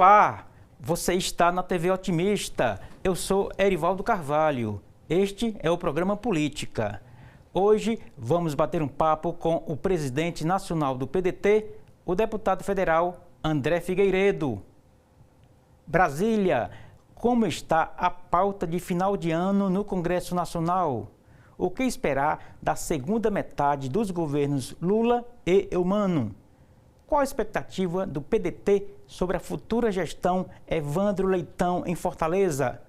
Olá, você está na TV Otimista. Eu sou Erivaldo Carvalho. Este é o programa Política. Hoje vamos bater um papo com o presidente nacional do PDT, o deputado federal André Figueiredo. Brasília, como está a pauta de final de ano no Congresso Nacional? O que esperar da segunda metade dos governos Lula e Eumano? Qual a expectativa do PDT sobre a futura gestão Evandro Leitão em Fortaleza?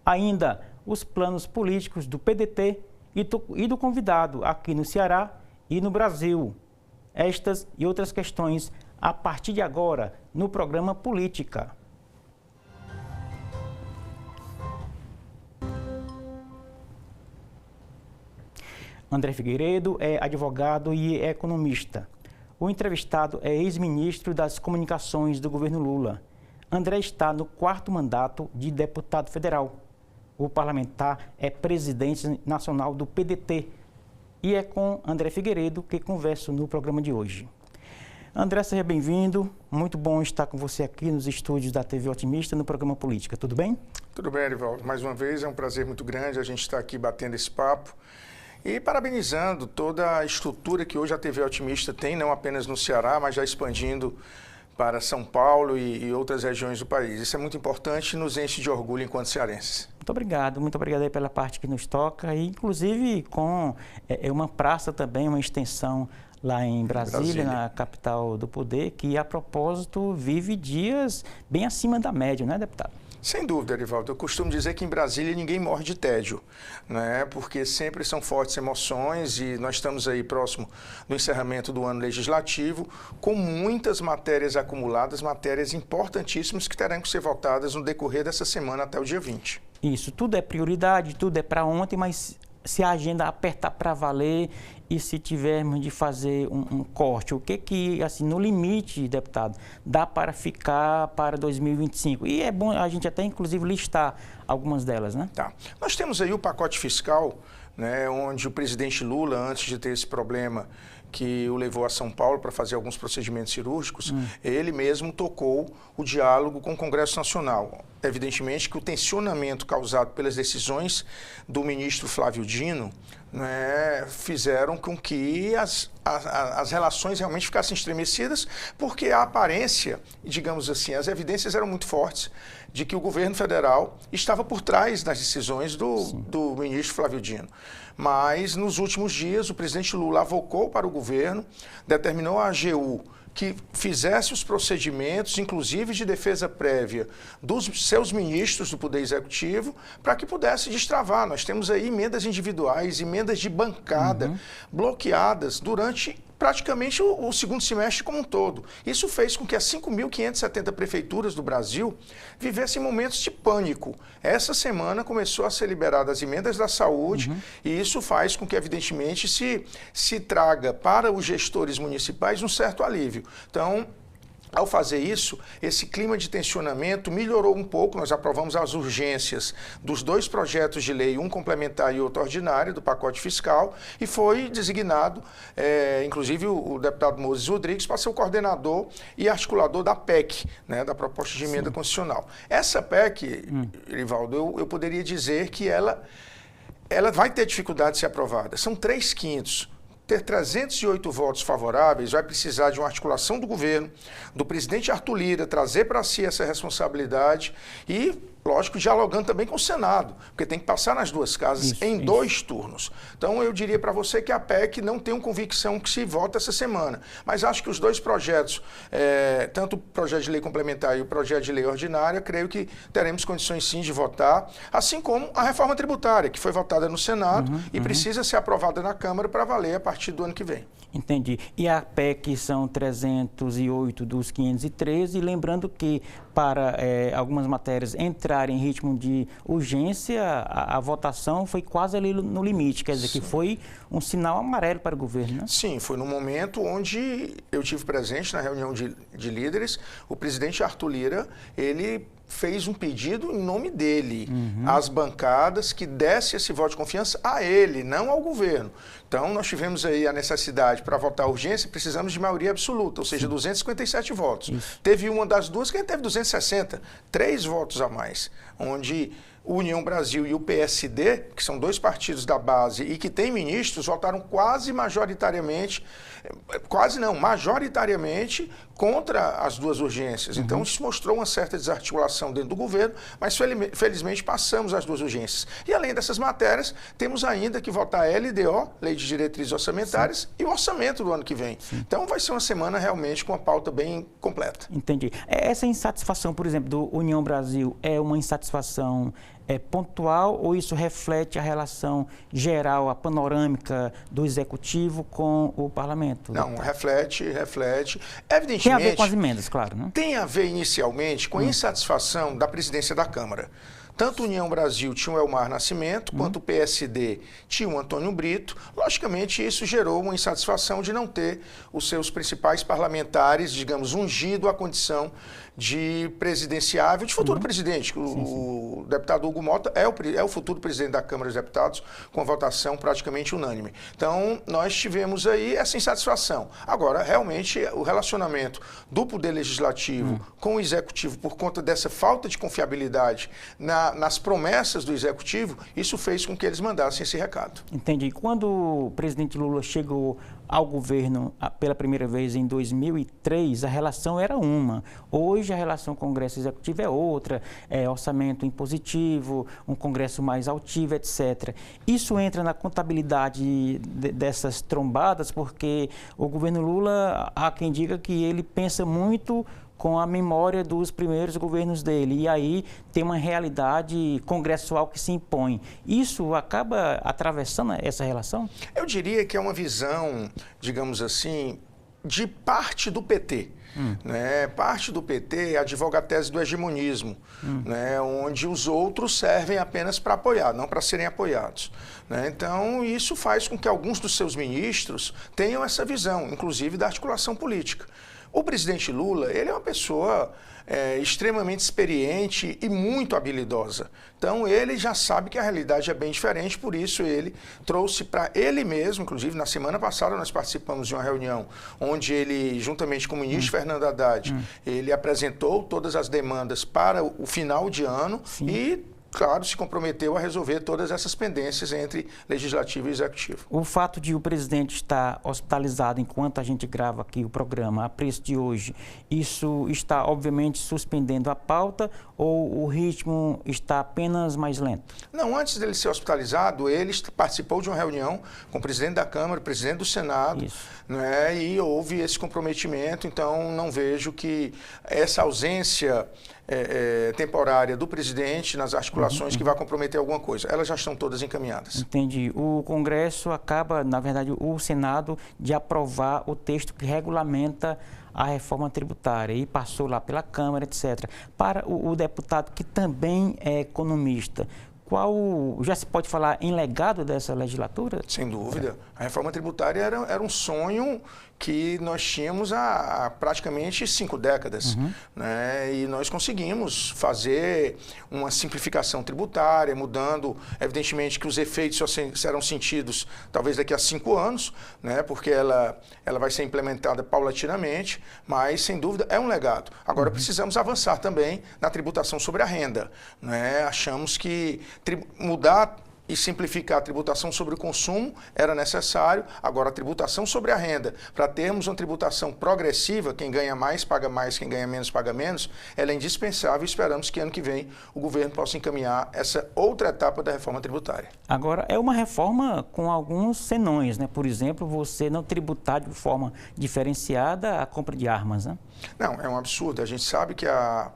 Ainda os planos políticos do PDT e do convidado aqui no Ceará e no Brasil. Estas e outras questões a partir de agora no programa Política. André Figueiredo é advogado e é economista. O entrevistado é ex-ministro das Comunicações do governo Lula. André está no 4º mandato de deputado federal. O parlamentar é presidente nacional do PDT. E é com André Figueiredo que converso no programa de hoje. André, seja bem-vindo. Muito bom estar com você aqui nos estúdios da TV Otimista no programa Política. Tudo bem? Tudo bem, Erivaldo. Mais uma vez, é um prazer muito grande a gente estar aqui batendo esse papo. E parabenizando toda a estrutura que hoje a TV Otimista tem, não apenas no Ceará, mas já expandindo para São Paulo e outras regiões do país. Isso é muito importante e nos enche de orgulho enquanto cearenses. Muito obrigado aí pela parte que nos toca, e inclusive com uma praça também, uma extensão lá em Brasília, na capital do poder, que a propósito vive dias bem acima da média, não é, deputado? Sem dúvida, Erivaldo. Eu costumo dizer que em Brasília ninguém morre de tédio, né? Porque sempre são fortes emoções e nós estamos aí próximo do encerramento do ano legislativo, com muitas matérias acumuladas, matérias importantíssimas que terão que ser votadas no decorrer dessa semana até o dia 20. Isso, tudo é prioridade, tudo é para ontem, mas se a agenda apertar para valer e se tivermos de fazer um corte, o que, assim, no limite, deputado, dá para ficar para 2025? E é bom a gente até, inclusive, listar algumas delas, né? Tá. Nós temos aí o pacote fiscal, né, onde o presidente Lula, antes de ter esse problema que o levou a São Paulo para fazer alguns procedimentos cirúrgicos, ele mesmo tocou o diálogo com o Congresso Nacional. Evidentemente que o tensionamento causado pelas decisões do ministro Flávio Dino, né, fizeram com que as relações realmente ficassem estremecidas, porque a aparência, digamos assim, as evidências eram muito fortes de que o governo federal estava por trás das decisões do ministro Flávio Dino. Mas, nos últimos dias, o presidente Lula avocou para o governo, determinou à AGU que fizesse os procedimentos, inclusive de defesa prévia, dos seus ministros do Poder Executivo, para que pudesse destravar. Nós temos aí emendas individuais, emendas de bancada bloqueadas durante praticamente o segundo semestre como um todo. Isso fez com que as 5.570 prefeituras do Brasil vivessem momentos de pânico. Essa semana começou a ser liberadas as emendas da saúde e isso faz com que, evidentemente, se traga para os gestores municipais um certo alívio. Então, ao fazer isso, esse clima de tensionamento melhorou um pouco. Nós aprovamos as urgências dos 2 projetos de lei, um complementar e outro ordinário, do pacote fiscal, e foi designado, inclusive, o deputado Moses Rodrigues para ser o coordenador e articulador da PEC, né, da proposta de emenda constitucional. Essa PEC, Erivaldo, eu poderia dizer que ela vai ter dificuldade de ser aprovada. São 3/5. Ter 308 votos favoráveis vai precisar de uma articulação do governo, do presidente Arthur Lira, trazer para si essa responsabilidade e, lógico, dialogando também com o Senado, porque tem que passar nas 2 casas em 2 turnos. Então, eu diria para você que a PEC não tem uma convicção que se vota essa semana, mas acho que os 2 projetos, tanto o projeto de lei complementar e o projeto de lei ordinária, creio que teremos condições sim de votar, assim como a reforma tributária, que foi votada no Senado e precisa ser aprovada na Câmara para valer a partir do ano que vem. Entendi. E a PEC são 308 dos 513, lembrando que para algumas matérias entrarem em ritmo de urgência, a votação foi quase ali no limite, quer dizer que foi um sinal amarelo para o governo, né? Sim, foi no momento onde eu tive presente na reunião de líderes, o presidente Arthur Lira, ele fez um pedido em nome dele, às bancadas, que desse esse voto de confiança a ele, não ao governo. Então, nós tivemos aí a necessidade para votar a urgência, precisamos de maioria absoluta, ou seja, 257 votos. Isso. Teve uma das duas que teve 260, 3 votos a mais, onde o União Brasil e o PSD, que são 2 partidos da base e que têm ministros, votaram majoritariamente contra as 2 urgências. Então, isso mostrou uma certa desarticulação dentro do governo, mas felizmente passamos as 2 urgências. E além dessas matérias, temos ainda que votar a LDO, Lei de Diretrizes Orçamentárias, e o orçamento do ano que vem. Então, vai ser uma semana realmente com uma pauta bem completa. Entendi. Essa insatisfação, por exemplo, do União Brasil é uma insatisfação pontual ou isso reflete a relação geral, a panorâmica do Executivo com o Parlamento? Não, reflete. Evidentemente, tem a ver com as emendas, claro, né? Tem a ver inicialmente com a insatisfação da presidência da Câmara. Tanto a União Brasil tinha o Elmar Nascimento, quanto o PSD tinha o Antônio Brito. Logicamente, isso gerou uma insatisfação de não ter os seus principais parlamentares, digamos, ungido à condição de presidenciável, de futuro presidente. O deputado Hugo Mota é o futuro presidente da Câmara dos Deputados, com a votação praticamente unânime. Então, nós tivemos aí essa insatisfação. Agora, realmente, o relacionamento do Poder Legislativo com o Executivo, por conta dessa falta de confiabilidade nas promessas do Executivo, isso fez com que eles mandassem esse recado. Entendi. Quando o presidente Lula chegou ao governo pela primeira vez em 2003, a relação era uma. Hoje a relação Congresso Executivo é outra, orçamento impositivo, um Congresso mais altivo, etc. Isso entra na contabilidade dessas trombadas, porque o governo Lula, há quem diga que ele pensa muito com a memória dos primeiros governos dele. E aí tem uma realidade congressual que se impõe. Isso acaba atravessando essa relação? Eu diria que é uma visão, digamos assim, de parte do PT. Né? Parte do PT advoga a tese do hegemonismo, né? Onde os outros servem apenas para apoiar, não para serem apoiados. Né? Então, isso faz com que alguns dos seus ministros tenham essa visão, inclusive da articulação política. O presidente Lula, ele é uma pessoa extremamente experiente e muito habilidosa. Então, ele já sabe que a realidade é bem diferente, por isso ele trouxe para ele mesmo, inclusive na semana passada nós participamos de uma reunião onde ele, juntamente com o ministro Fernando Haddad, ele apresentou todas as demandas para o final de ano. Sim. E claro, se comprometeu a resolver todas essas pendências entre Legislativo e Executivo. O fato de o presidente estar hospitalizado enquanto a gente grava aqui o programa, a preço de hoje, isso está, obviamente, suspendendo a pauta ou o ritmo está apenas mais lento? Não, antes dele ser hospitalizado, ele participou de uma reunião com o presidente da Câmara, o presidente do Senado, né, e houve esse comprometimento, então não vejo que essa ausência temporária do presidente nas articulações que vai comprometer alguma coisa. Elas já estão todas encaminhadas. Entendi. O Congresso acaba, na verdade, o Senado, de aprovar o texto que regulamenta a reforma tributária e passou lá pela Câmara, etc. Para o deputado que também é economista, já se pode falar em legado dessa legislatura? Sem dúvida. A reforma tributária era um sonho que nós tínhamos há praticamente 5 décadas. Né? E nós conseguimos fazer uma simplificação tributária, mudando, evidentemente, que os efeitos só serão sentidos talvez daqui a 5 anos, né? Porque ela vai ser implementada paulatinamente, mas, sem dúvida, é um legado. Agora, precisamos avançar também na tributação sobre a renda. Né? Achamos que mudar e simplificar a tributação sobre o consumo era necessário. Agora, a tributação sobre a renda, para termos uma tributação progressiva, quem ganha mais, paga mais, quem ganha menos, paga menos, ela é indispensável e esperamos que ano que vem o governo possa encaminhar essa outra etapa da reforma tributária. Agora, é uma reforma com alguns senões, né? Por exemplo, você não tributar de forma diferenciada a compra de armas, né? Não, é um absurdo. A gente sabe que a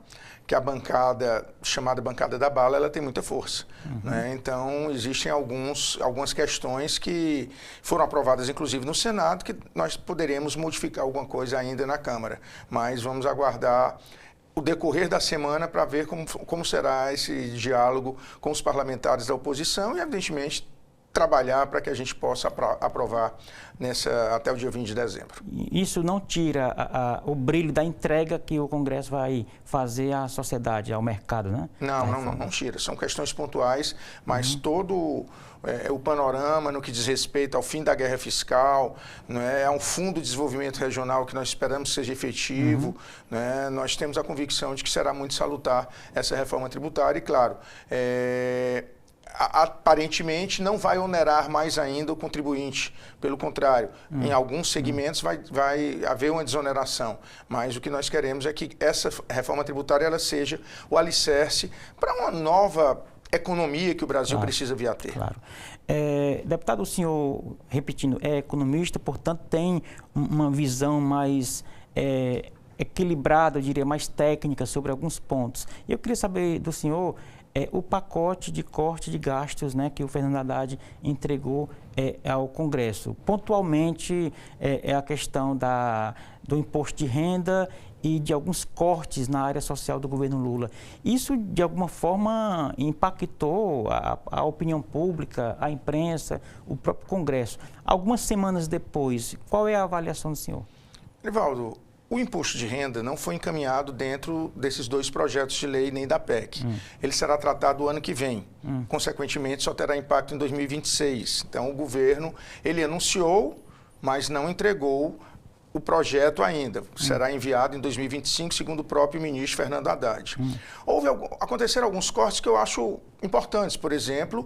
bancada, chamada bancada da bala, ela tem muita força. Né? Então, existem algumas questões que foram aprovadas, inclusive, no Senado, que nós poderemos modificar alguma coisa ainda na Câmara. Mas vamos aguardar o decorrer da semana para ver como será esse diálogo com os parlamentares da oposição e, evidentemente, trabalhar para que a gente possa aprovar até o dia 20 de dezembro. Isso não tira o brilho da entrega que o Congresso vai fazer à sociedade, ao mercado, né? Não tira. São questões pontuais, mas todo o panorama no que diz respeito ao fim da guerra fiscal, né, a um fundo de desenvolvimento regional que nós esperamos que seja efetivo, né, nós temos a convicção de que será muito salutar essa reforma tributária e, claro, aparentemente não vai onerar mais ainda o contribuinte. Pelo contrário, em alguns segmentos vai haver uma desoneração. Mas o que nós queremos é que essa reforma tributária ela seja o alicerce para uma nova economia que o Brasil precisa vir a ter. Claro. Deputado, o senhor, repetindo, é economista, portanto tem uma visão mais equilibrada, eu diria, mais técnica sobre alguns pontos. E eu queria saber do senhor o pacote de corte de gastos, né, que o Fernando Haddad entregou ao Congresso. Pontualmente, a questão do imposto de renda e de alguns cortes na área social do governo Lula. Isso, de alguma forma, impactou a opinião pública, a imprensa, o próprio Congresso. Algumas semanas depois, qual é a avaliação do senhor? Nivaldo, o imposto de renda não foi encaminhado dentro desses dois projetos de lei nem da PEC. Ele será tratado o ano que vem. Consequentemente, só terá impacto em 2026. Então, o governo, ele anunciou, mas não entregou o projeto ainda. Será enviado em 2025, segundo o próprio ministro Fernando Haddad. Aconteceram alguns cortes que eu acho importantes, por exemplo,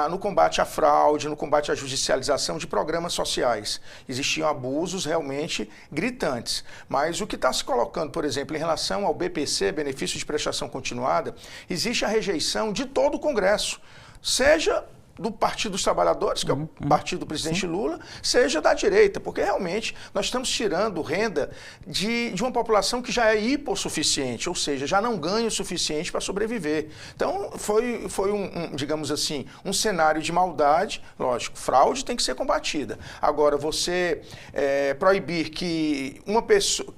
no combate à fraude, no combate à judicialização de programas sociais. Existiam abusos realmente gritantes. Mas o que está se colocando, por exemplo, em relação ao BPC, benefício de prestação continuada, existe a rejeição de todo o Congresso, seja do Partido dos Trabalhadores, que é o partido do presidente Lula, seja da direita, porque realmente nós estamos tirando renda de uma população que já é hipossuficiente, ou seja, já não ganha o suficiente para sobreviver. Então, foi digamos assim, um cenário de maldade. Lógico, fraude tem que ser combatida. Agora, você proibir que uma pessoa,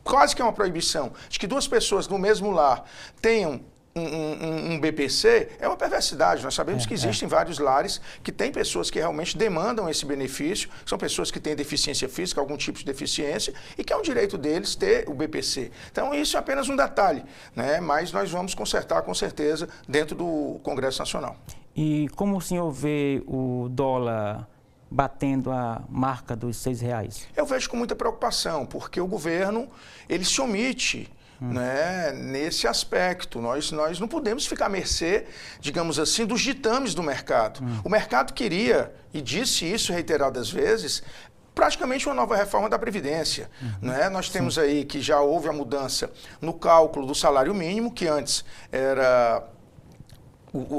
quase que é uma proibição, de que duas pessoas no mesmo lar tenham um BPC é uma perversidade. Nós sabemos que existem vários lares que têm pessoas que realmente demandam esse benefício, são pessoas que têm deficiência física, algum tipo de deficiência, e que é um direito deles ter o BPC. Então, isso é apenas um detalhe, né? Mas nós vamos consertar, com certeza, dentro do Congresso Nacional. E como o senhor vê o dólar batendo a marca dos R$6? Eu vejo com muita preocupação, porque o governo, ele se omite, né, nesse aspecto. Nós não podemos ficar à mercê, digamos assim, dos ditames do mercado. O mercado queria, e disse isso reiteradas vezes, praticamente uma nova reforma da Previdência. Né? Nós temos aí que já houve a mudança no cálculo do salário mínimo, que antes era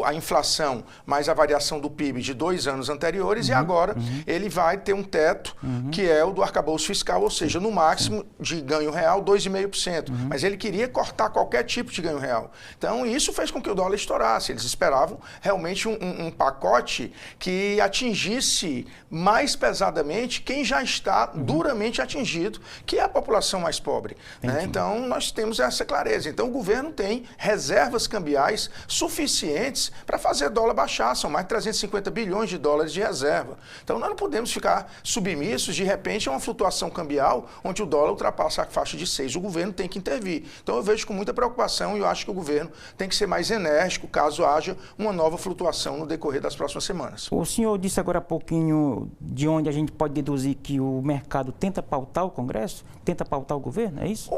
a inflação mais a variação do PIB de 2 anos anteriores, e agora ele vai ter um teto que é o do arcabouço fiscal, ou seja, no máximo de ganho real 2,5%. Mas ele queria cortar qualquer tipo de ganho real. Então isso fez com que o dólar estourasse. Eles esperavam realmente um pacote que atingisse mais pesadamente quem já está duramente atingido, que é a população mais pobre. Né? Então nós temos essa clareza. Então o governo tem reservas cambiais suficientes para fazer dólar baixar. São mais de 350 bilhões de dólares de reserva. Então nós não podemos ficar submissos, de repente, a uma flutuação cambial onde o dólar ultrapassa a faixa de 6. O governo tem que intervir. Então eu vejo com muita preocupação e eu acho que o governo tem que ser mais enérgico caso haja uma nova flutuação no decorrer das próximas semanas. O senhor disse agora há pouquinho de onde a gente pode deduzir que o mercado tenta pautar o Congresso, tenta pautar o governo, é isso?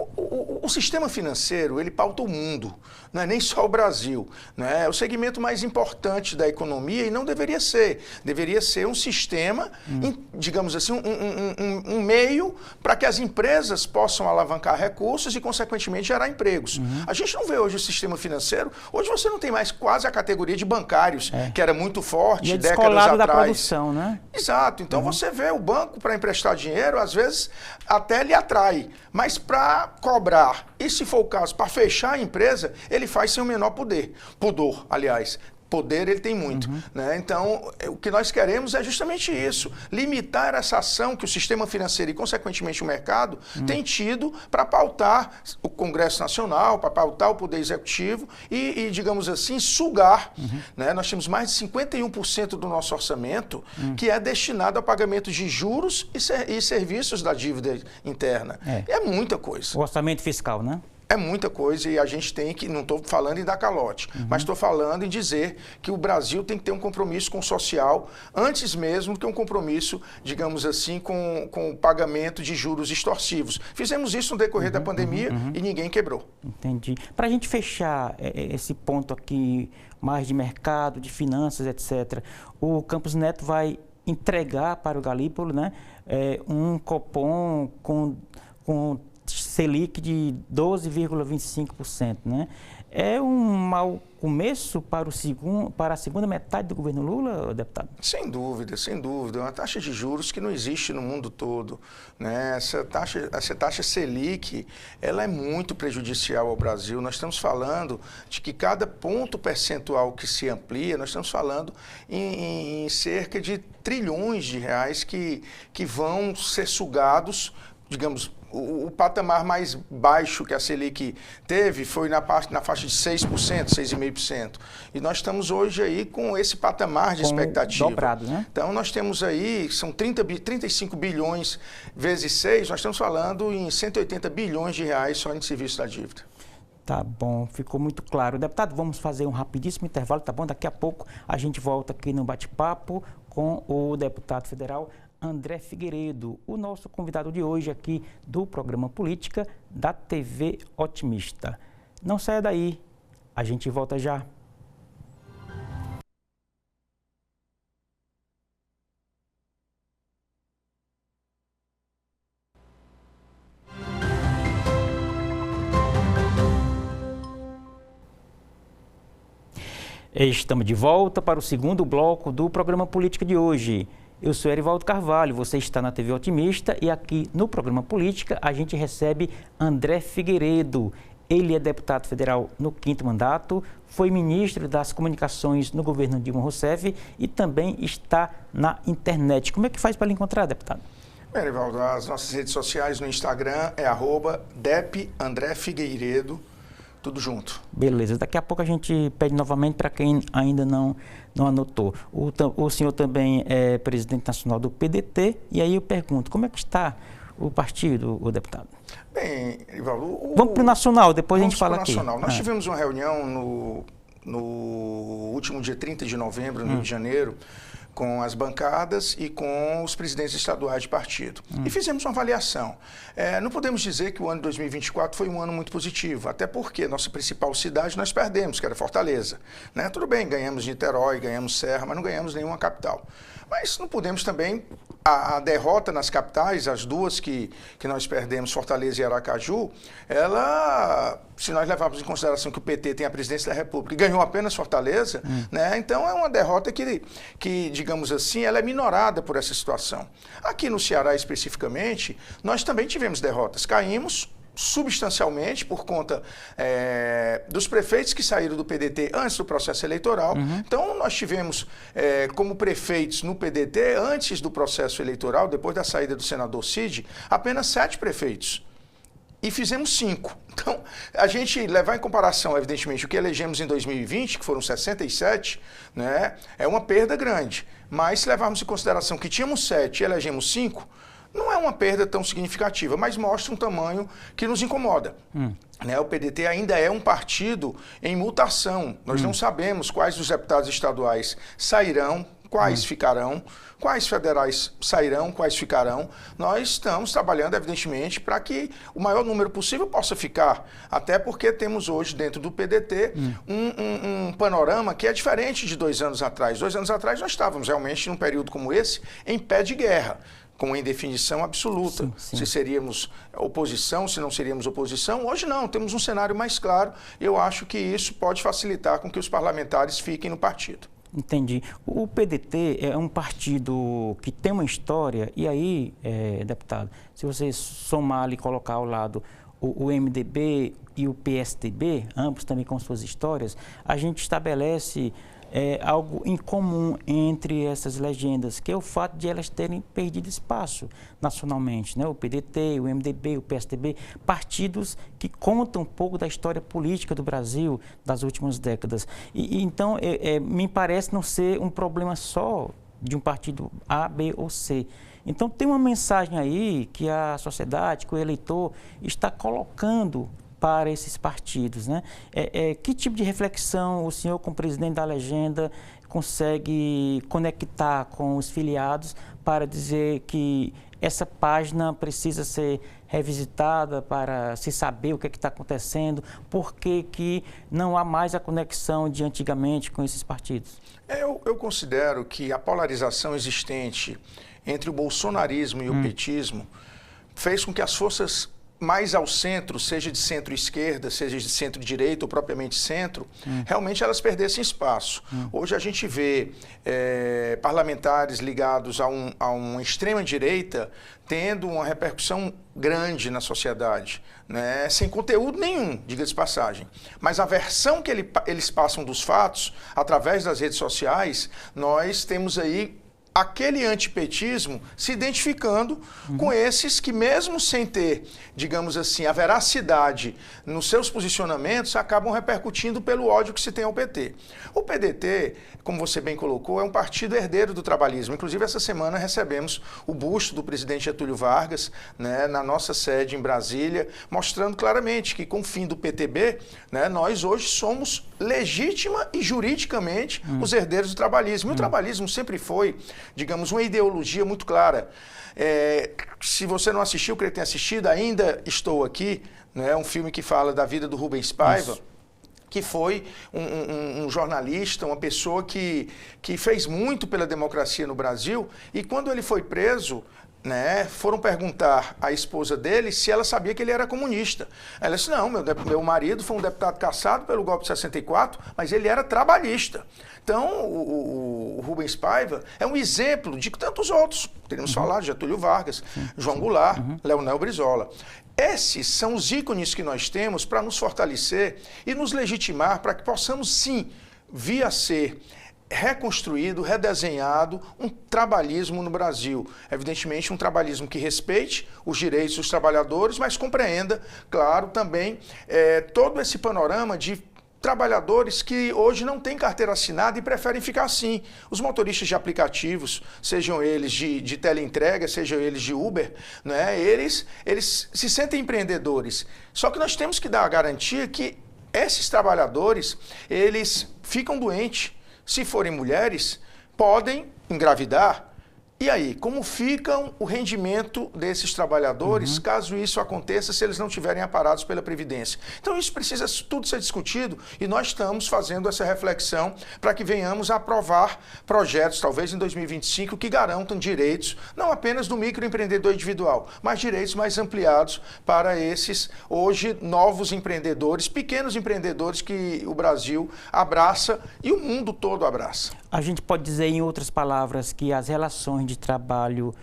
O sistema financeiro, ele pauta o mundo, não é nem só o Brasil. Né? É o segmento mais importante da economia e não deveria ser. Deveria ser um sistema, digamos assim, um meio para que as empresas possam alavancar recursos e, consequentemente, gerar empregos. A gente não vê hoje o sistema financeiro, hoje você não tem mais quase a categoria de bancários, que era muito forte décadas atrás. Da produção, né? Exato. Então você vê o banco para emprestar dinheiro, às vezes até lhe atrai, mas para cobrar, e se for o caso, para fechar a empresa, ele faz sem o menor pudor, aliás. poder ele tem muito. Né? Então, o que nós queremos é justamente isso, limitar essa ação que o sistema financeiro e, consequentemente, o mercado tem tido para pautar o Congresso Nacional, para pautar o Poder Executivo e, digamos assim, sugar. Né? Nós temos mais de 51% do nosso orçamento que é destinado ao pagamento de juros e serviços da dívida interna. É muita coisa. O orçamento fiscal, né? É muita coisa e a gente tem que, não estou falando em dar calote, mas estou falando em dizer que o Brasil tem que ter um compromisso com o social, antes mesmo que um compromisso, digamos assim, com o pagamento de juros extorsivos. Fizemos isso no decorrer da pandemia e ninguém quebrou. Entendi. Para a gente fechar esse ponto aqui, mais de mercado, de finanças, etc., o Campos Neto vai entregar para o Galípolo, né, um cupom com Selic de 12,25%, né? É um mau começo para a segunda metade do governo Lula, deputado? Sem dúvida, sem dúvida. É uma taxa de juros que não existe no mundo todo. Né? Essa taxa Selic, ela é muito prejudicial ao Brasil. Nós estamos falando de que cada ponto percentual que se amplia, nós estamos falando em cerca de trilhões de reais que vão ser sugados, digamos. O patamar mais baixo que a Selic teve foi na faixa de 6%, 6,5%. E nós estamos hoje aí com esse patamar de expectativa. Dobrado, né? Então, nós temos aí, são 35 bilhões vezes 6, nós estamos falando em 180 bilhões de reais só em serviço da dívida. Tá bom, ficou muito claro. Deputado, vamos fazer um rapidíssimo intervalo, tá bom? Daqui a pouco a gente volta aqui no bate-papo com o deputado federal André Figueiredo, o nosso convidado de hoje aqui do programa Política da TV Otimista. Não saia daí, a gente volta já. Estamos de volta para o segundo bloco do programa Política de hoje. Eu sou Erivaldo Carvalho, você está na TV Otimista e aqui no programa Política a gente recebe André Figueiredo. Ele é deputado federal no 5º mandato, foi ministro das Comunicações no governo Dilma Rousseff e também está na internet. Como é que faz para lhe encontrar, deputado? Erivaldo, as nossas redes sociais no Instagram é @depandrefigueiredo, tudo junto. Beleza, daqui a pouco a gente pede novamente para quem ainda não anotou. O senhor também é presidente nacional do PDT, e aí eu pergunto, como é que está o partido, o deputado? Bem, Rivaldo, vamos para o nacional, depois a gente fala aqui. Nós tivemos uma reunião no último dia 30 de novembro, no Rio de Janeiro, com as bancadas e com os presidentes estaduais de partido. E fizemos uma avaliação. Não podemos dizer que o ano de 2024 foi um ano muito positivo, até porque nossa principal cidade nós perdemos, que era Fortaleza. Né? Tudo bem, ganhamos Niterói, ganhamos Serra, mas não ganhamos nenhuma capital. Mas não podemos também, a derrota nas capitais, as duas que nós perdemos, Fortaleza e Aracaju, ela, se nós levarmos em consideração que o PT tem a presidência da República e ganhou apenas Fortaleza, né, então é uma derrota que, digamos assim, ela é minorada por essa situação. Aqui no Ceará, especificamente, nós também tivemos derrotas. Caímos substancialmente por conta dos prefeitos que saíram do PDT antes do processo eleitoral. Então, nós tivemos como prefeitos no PDT, antes do processo eleitoral, depois da saída do senador Cid, apenas 7 prefeitos. E fizemos 5. Então, a gente levar em comparação, evidentemente, o que elegemos em 2020, que foram 67, né, é uma perda grande. Mas se levarmos em consideração que tínhamos 7 e elegemos 5, não é uma perda tão significativa, mas mostra um tamanho que nos incomoda. Né? O PDT ainda é um partido em mutação. Nós não sabemos quais dos deputados estaduais sairão, quais ficarão, quais federais sairão, quais ficarão. Nós estamos trabalhando, evidentemente, para que o maior número possível possa ficar, até porque temos hoje dentro do PDT um panorama que é diferente de 2 anos atrás. 2 anos atrás nós estávamos realmente num período como esse em pé de guerra, com indefinição absoluta, se seríamos oposição, se não seríamos oposição. Hoje não, temos um cenário mais claro. Eu acho que isso pode facilitar com que os parlamentares fiquem no partido. Entendi. O PDT é um partido que tem uma história, e aí, deputado, se você somar ali e colocar ao lado o MDB e o PSDB, ambos também com suas histórias, a gente estabelece algo em comum entre essas legendas, que é o fato de elas terem perdido espaço nacionalmente, né? O PDT, o MDB, o PSDB, partidos que contam um pouco da história política do Brasil das últimas décadas. Então, me parece não ser um problema só de um partido A, B ou C. Então, tem uma mensagem aí que a sociedade, que o eleitor está colocando para esses partidos, né? Que tipo de reflexão o senhor, como presidente da legenda, consegue conectar com os filiados para dizer que essa página precisa ser revisitada para se saber o que está acontecendo, por que não há mais a conexão de antigamente com esses partidos? Eu considero que a polarização existente entre o bolsonarismo e o petismo fez com que as forças mais ao centro, seja de centro-esquerda, seja de centro-direita ou propriamente centro, realmente elas perdessem espaço. Hoje a gente vê parlamentares ligados a uma extrema-direita tendo uma repercussão grande na sociedade, né? Sem conteúdo nenhum, diga-se de passagem. Mas a versão que eles passam dos fatos, através das redes sociais, nós temos aí aquele antipetismo se identificando com esses que, mesmo sem ter, digamos assim, a veracidade nos seus posicionamentos, acabam repercutindo pelo ódio que se tem ao PT. O PDT, como você bem colocou, é um partido herdeiro do trabalhismo. Inclusive, essa semana recebemos o busto do presidente Getúlio Vargas, né, na nossa sede em Brasília, mostrando claramente que, com o fim do PTB, né, nós hoje somos legítima e juridicamente os herdeiros do trabalhismo. E o trabalhismo sempre foi, digamos, uma ideologia muito clara. Se você não assistiu, creio que tenha assistido, Ainda Estou Aqui, né, um filme que fala da vida do Rubens Paiva. Isso. Que foi um jornalista, uma pessoa que fez muito pela democracia no Brasil, e quando ele foi preso, né, foram perguntar à esposa dele se ela sabia que ele era comunista. Ela disse, não, meu marido foi um deputado cassado pelo golpe de 64, mas ele era trabalhista. Então, o Rubens Paiva é um exemplo de tantos outros. Teríamos falado de Getúlio Vargas, João Goulart, Leonel Brizola. Esses são os ícones que nós temos para nos fortalecer e nos legitimar para que possamos, sim, vir a ser reconstruído, redesenhado um trabalhismo no Brasil. Evidentemente, um trabalhismo que respeite os direitos dos trabalhadores, mas compreenda, claro, também todo esse panorama de trabalhadores que hoje não têm carteira assinada e preferem ficar assim. Os motoristas de aplicativos, sejam eles de teleentrega, sejam eles de Uber, né, eles se sentem empreendedores. Só que nós temos que dar a garantia que esses trabalhadores, eles ficam doentes. Se forem mulheres, podem engravidar. E aí, como fica o rendimento desses trabalhadores, caso isso aconteça, se eles não estiverem amparados pela Previdência? Então, isso precisa tudo ser discutido e nós estamos fazendo essa reflexão para que venhamos a aprovar projetos, talvez em 2025, que garantam direitos, não apenas do microempreendedor individual, mas direitos mais ampliados para esses, hoje, novos empreendedores, pequenos empreendedores que o Brasil abraça e o mundo todo abraça. A gente pode dizer, em outras palavras, que as relações de trabalho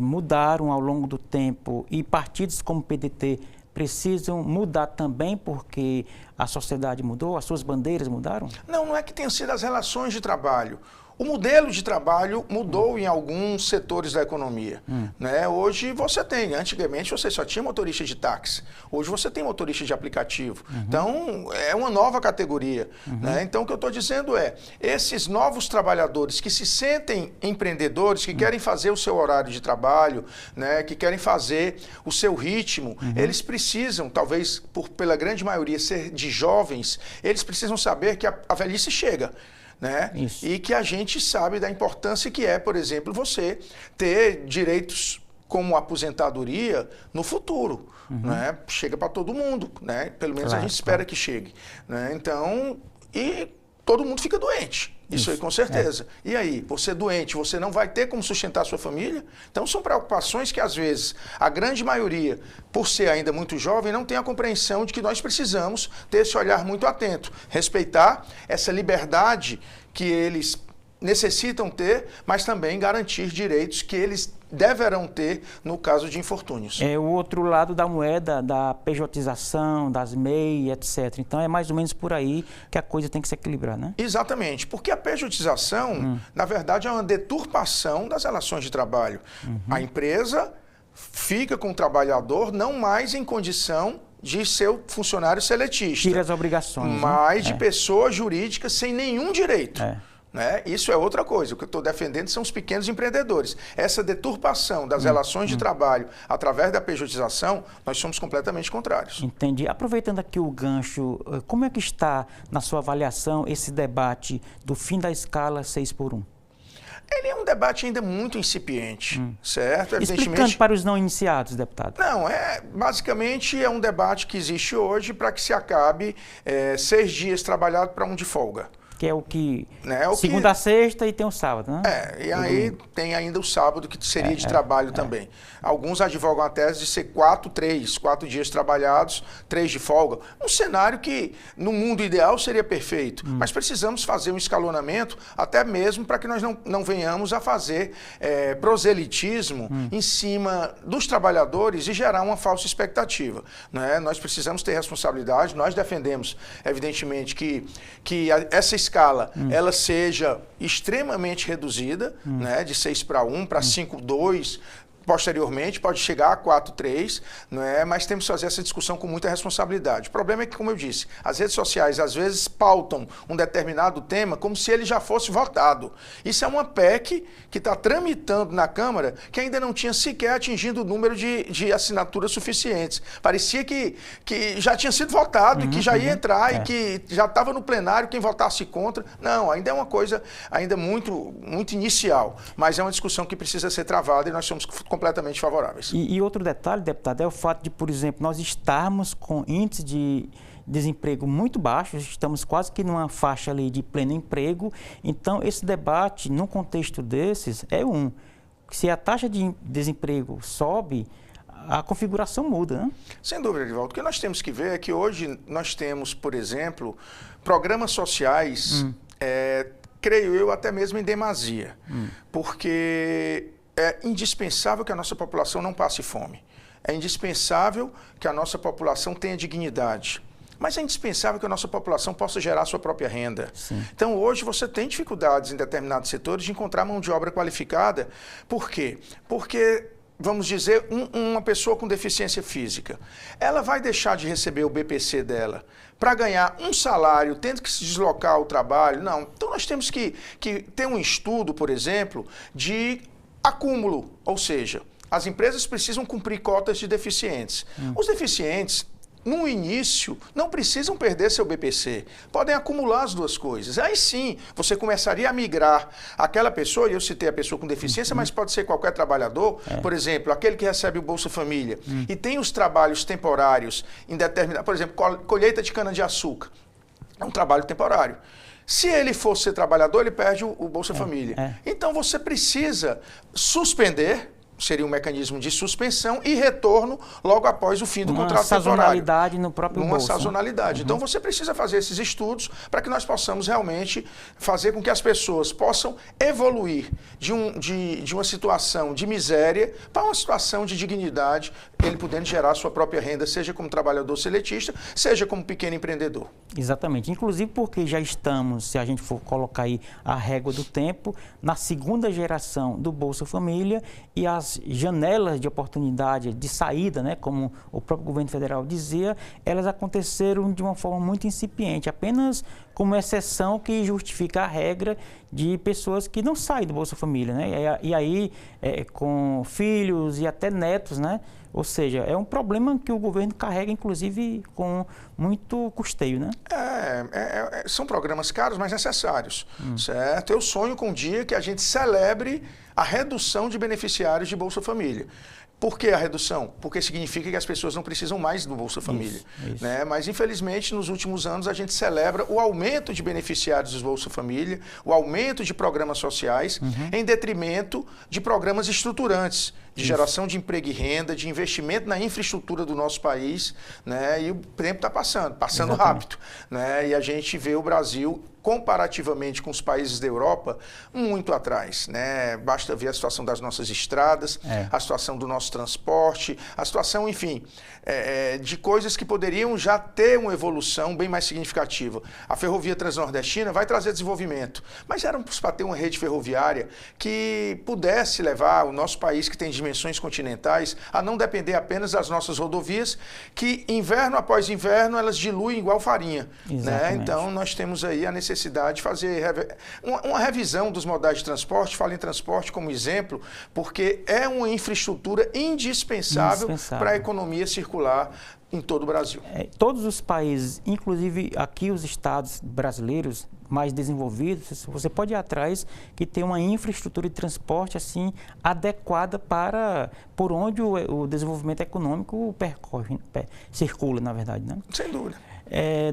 mudaram ao longo do tempo e partidos como o PDT precisam mudar também porque a sociedade mudou, as suas bandeiras mudaram? Não é que tenham sido as relações de trabalho. O modelo de trabalho mudou em alguns setores da economia. Né? Hoje você tem, antigamente você só tinha motorista de táxi, hoje você tem motorista de aplicativo. Então é uma nova categoria. Né? Então o que eu estou dizendo é, esses novos trabalhadores que se sentem empreendedores, que querem fazer o seu horário de trabalho, né? Que querem fazer o seu ritmo, eles precisam, talvez pela grande maioria ser de jovens, eles precisam saber que a velhice chega. Né? E que a gente sabe da importância que é, por exemplo, você ter direitos como aposentadoria no futuro. Né? Chega para todo mundo, né? Pelo menos a gente espera que chegue. Né? Então, e todo mundo fica doente. Isso aí, com certeza. E aí, você doente, você não vai ter como sustentar a sua família? Então, são preocupações que, às vezes, a grande maioria, por ser ainda muito jovem, não tem a compreensão de que nós precisamos ter esse olhar muito atento. Respeitar essa liberdade que eles necessitam ter, mas também garantir direitos que eles deverão ter no caso de infortúnios. É o outro lado da moeda, da pejotização, das MEI, etc. Então é mais ou menos por aí que a coisa tem que se equilibrar, né? Exatamente, porque a pejotização, na verdade, é uma deturpação das relações de trabalho. A empresa fica com o trabalhador não mais em condição de ser o funcionário seletista. Tira as obrigações. Mas de pessoa jurídica sem nenhum direito. Né? Isso é outra coisa. O que eu estou defendendo são os pequenos empreendedores. Essa deturpação das relações de trabalho através da pejotização, nós somos completamente contrários. Entendi. Aproveitando aqui o gancho, como é que está, na sua avaliação, esse debate do fim da escala 6x1? Ele é um debate ainda muito incipiente, certo? Explicando para os não iniciados, deputado. Não, basicamente é um debate que existe hoje para que se acabe 6 dias trabalhados para um de folga. Que é o que... Né? segunda a sexta e tem o sábado, né? E aí tem ainda o sábado, que seria de trabalho também. Alguns advogam a tese de ser 4 dias trabalhados, 3 de folga. Um cenário que, no mundo ideal, seria perfeito. Mas precisamos fazer um escalonamento, até mesmo para que nós não venhamos a fazer proselitismo em cima dos trabalhadores e gerar uma falsa expectativa. Né? Nós precisamos ter responsabilidade, nós defendemos, evidentemente, que essa escala ela seja extremamente reduzida, né, de 6-1 para 5-2, posteriormente pode chegar a 4-3, né, mas temos que fazer essa discussão com muita responsabilidade. O problema é que, como eu disse, as redes sociais às vezes pautam um determinado tema como se ele já fosse votado. Isso é uma PEC que está tramitando na Câmara que ainda não tinha sequer atingido o número de assinaturas suficientes. Parecia que já tinha sido votado e que já ia entrar e que já estava no plenário quem votasse contra. Não, ainda é uma coisa ainda muito, muito inicial, mas é uma discussão que precisa ser travada e nós somos completamente favoráveis. E outro detalhe, deputado, é o fato de, por exemplo, nós estarmos com índice de desemprego muito baixo, estamos quase que numa faixa ali de pleno emprego. Então, esse debate, num contexto desses, se a taxa de desemprego sobe, a configuração muda, né? Sem dúvida, Edivaldo. O que nós temos que ver é que hoje nós temos, por exemplo, programas sociais, creio eu, até mesmo em demasia, porque é indispensável que a nossa população não passe fome. É indispensável que a nossa população tenha dignidade. Mas é indispensável que a nossa população possa gerar sua própria renda. Sim. Então, hoje, você tem dificuldades em determinados setores de encontrar mão de obra qualificada. Por quê? Porque, vamos dizer, uma pessoa com deficiência física, ela vai deixar de receber o BPC dela para ganhar um salário, tendo que se deslocar ao trabalho? Não. Então, nós temos que ter um estudo, por exemplo, de acúmulo, ou seja, as empresas precisam cumprir cotas de deficientes. Os deficientes, no início, não precisam perder seu BPC, podem acumular as duas coisas. Aí sim, você começaria a migrar aquela pessoa, e eu citei a pessoa com deficiência, mas pode ser qualquer trabalhador, por exemplo, aquele que recebe o Bolsa Família e tem os trabalhos temporários indeterminados, por exemplo, colheita de cana-de-açúcar, é um trabalho temporário. Se ele for ser trabalhador, ele perde o Bolsa Família. Então, você precisa suspender, seria um mecanismo de suspensão e retorno logo após o fim do contrato temporário. Uma sazonalidade no próprio bolso. Uma sazonalidade. Então, você precisa fazer esses estudos para que nós possamos realmente fazer com que as pessoas possam evoluir de uma situação de miséria para uma situação de dignidade, ele podendo gerar sua própria renda, seja como trabalhador seletista, seja como pequeno empreendedor. Exatamente. Inclusive porque já estamos, se a gente for colocar aí a régua do tempo, na segunda geração do Bolsa Família, e as janelas de oportunidade de saída, né, como o próprio governo federal dizia, elas aconteceram de uma forma muito incipiente, apenas como exceção que justifica a regra de pessoas que não saem do Bolsa Família, né? E aí, com filhos e até netos, né? Ou seja, é um problema que o governo carrega, inclusive, com muito custeio, né? São programas caros, mas necessários, certo? Eu sonho com um dia que a gente celebre a redução de beneficiários de Bolsa Família. Por que a redução? Porque significa que as pessoas não precisam mais do Bolsa Família. Isso. Né? Mas, infelizmente, nos últimos anos, a gente celebra o aumento de beneficiários do Bolsa Família, o aumento de programas sociais, em detrimento de programas estruturantes, de geração de emprego e renda, de investimento na infraestrutura do nosso país, né? E o tempo está passando Exatamente. rápido, né? E a gente vê o Brasil, comparativamente com os países da Europa, muito atrás, né? Basta ver a situação das nossas estradas, a situação do nosso transporte, a situação, enfim, de coisas que poderiam já ter uma evolução bem mais significativa. A ferrovia transnordestina vai trazer desenvolvimento, mas éramos para ter uma rede ferroviária que pudesse levar o nosso país, que tem dimensões continentais, a não depender apenas das nossas rodovias, que inverno após inverno elas diluem igual farinha, né? Então nós temos aí a necessidade de fazer uma revisão dos modais de transporte. Falo em transporte como exemplo, porque é uma infraestrutura indispensável para a economia circular em todo o Brasil. Todos os países, inclusive aqui os estados brasileiros mais desenvolvidos, você pode ir atrás que tem uma infraestrutura de transporte assim adequada para por onde o desenvolvimento econômico percorre, circula, na verdade, né? Sem dúvida.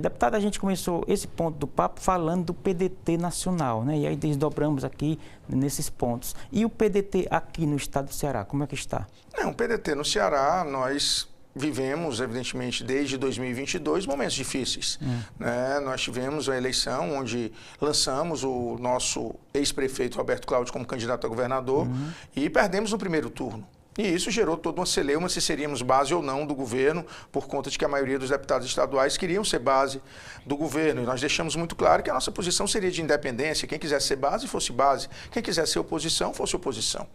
Deputado, a gente começou esse ponto do papo falando do PDT nacional, né? E aí desdobramos aqui nesses pontos. E o PDT aqui no estado do Ceará, como é que está? O PDT no Ceará, nós vivemos, evidentemente, desde 2022, momentos difíceis, né? Nós tivemos a eleição onde lançamos o nosso ex-prefeito Roberto Cláudio como candidato a governador e perdemos no primeiro turno. E isso gerou toda uma celeuma se seríamos base ou não do governo, por conta de que a maioria dos deputados estaduais queriam ser base do governo. E nós deixamos muito claro que a nossa posição seria de independência. Quem quisesse ser base, fosse base. Quem quisesse ser oposição, fosse oposição.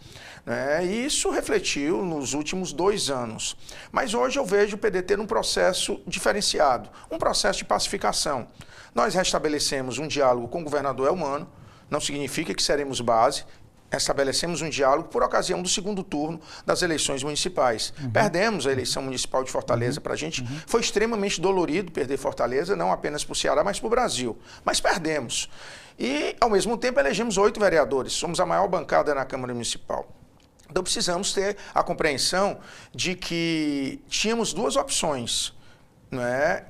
E isso refletiu nos últimos 2 anos. Mas hoje eu vejo o PDT num processo diferenciado, um processo de pacificação. Nós restabelecemos um diálogo com o governador Elmano, não significa que seremos base. Estabelecemos um diálogo por ocasião do segundo turno das eleições municipais. Perdemos a eleição municipal de Fortaleza. Para a gente foi extremamente dolorido perder Fortaleza, não apenas para o Ceará, mas para o Brasil. Mas perdemos. E, ao mesmo tempo, elegemos 8 vereadores. Somos a maior bancada na Câmara Municipal. Então, precisamos ter a compreensão de que tínhamos 2 opções, né?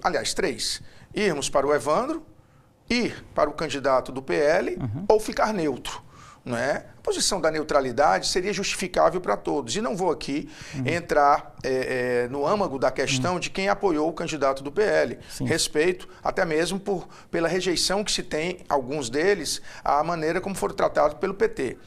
Aliás, 3. Irmos para o Evandro, ir para o candidato do PL ou ficar neutro. A posição da neutralidade seria justificável para todos. E não vou aqui entrar no âmago da questão de quem apoiou o candidato do PL. Respeito até mesmo pela rejeição que se tem, alguns deles, à maneira como foram tratados pelo PT.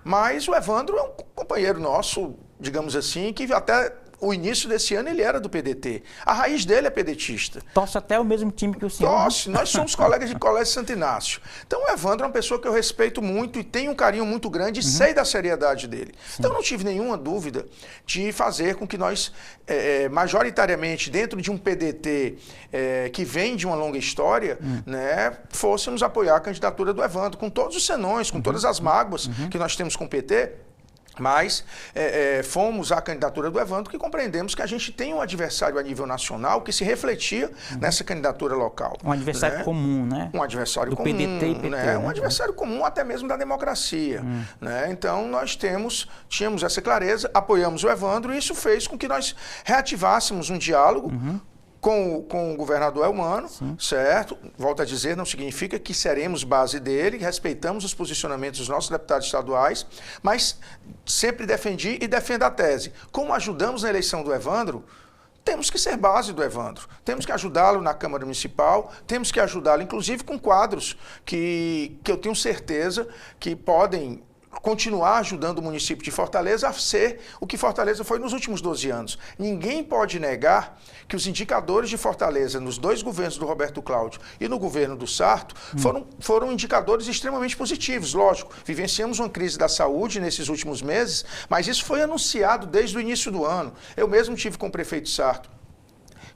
Mas o Evandro é um companheiro nosso, digamos assim, que até o início desse ano ele era do PDT. A raiz dele é pedetista. Torce até o mesmo time que o senhor. Torce. Nós somos colegas de Colégio Santo Inácio. Então o Evandro é uma pessoa que eu respeito muito e tenho um carinho muito grande e sei da seriedade dele. Então não tive nenhuma dúvida de fazer com que nós, majoritariamente, dentro de um PDT que vem de uma longa história, né, fôssemos apoiar a candidatura do Evandro, com todos os senões, com todas as mágoas que nós temos com o PT. Mas fomos à candidatura do Evandro, que compreendemos que a gente tem um adversário a nível nacional que se refletia nessa candidatura local. Um adversário comum, né? Um adversário do comum, PDT e PT, né? Um adversário comum até mesmo da democracia. Né? Então nós tínhamos essa clareza, apoiamos o Evandro e isso fez com que nós reativássemos um diálogo com o governador Elmano, certo? Volto a dizer, não significa que seremos base dele, respeitamos os posicionamentos dos nossos deputados estaduais, mas sempre defendi e defendo a tese. Como ajudamos na eleição do Evandro, temos que ser base do Evandro, temos que ajudá-lo na Câmara Municipal, temos que ajudá-lo, inclusive, com quadros que eu tenho certeza que podem continuar ajudando o município de Fortaleza a ser o que Fortaleza foi nos últimos 12 anos. Ninguém pode negar que os indicadores de Fortaleza nos 2 governos do Roberto Cláudio e no governo do Sarto foram indicadores extremamente positivos. Lógico, vivenciamos uma crise da saúde nesses últimos meses, mas isso foi anunciado desde o início do ano. Eu mesmo tive com o prefeito Sarto,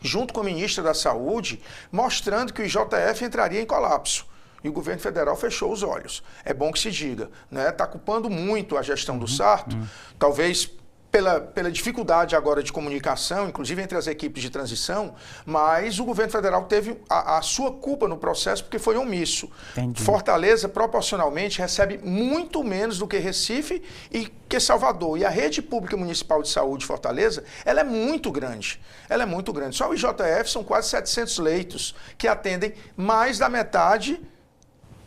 junto com a ministra da Saúde, mostrando que o IJF entraria em colapso. E o governo federal fechou os olhos. É bom que se diga, né? Está culpando muito a gestão do Sarto, talvez pela dificuldade agora de comunicação, inclusive entre as equipes de transição, mas o governo federal teve a sua culpa no processo porque foi omisso. Entendi. Fortaleza, proporcionalmente, recebe muito menos do que Recife e que Salvador. E a rede pública municipal de saúde de Fortaleza, ela é muito grande. Ela é muito grande. Só o IJF são quase 700 leitos que atendem mais da metade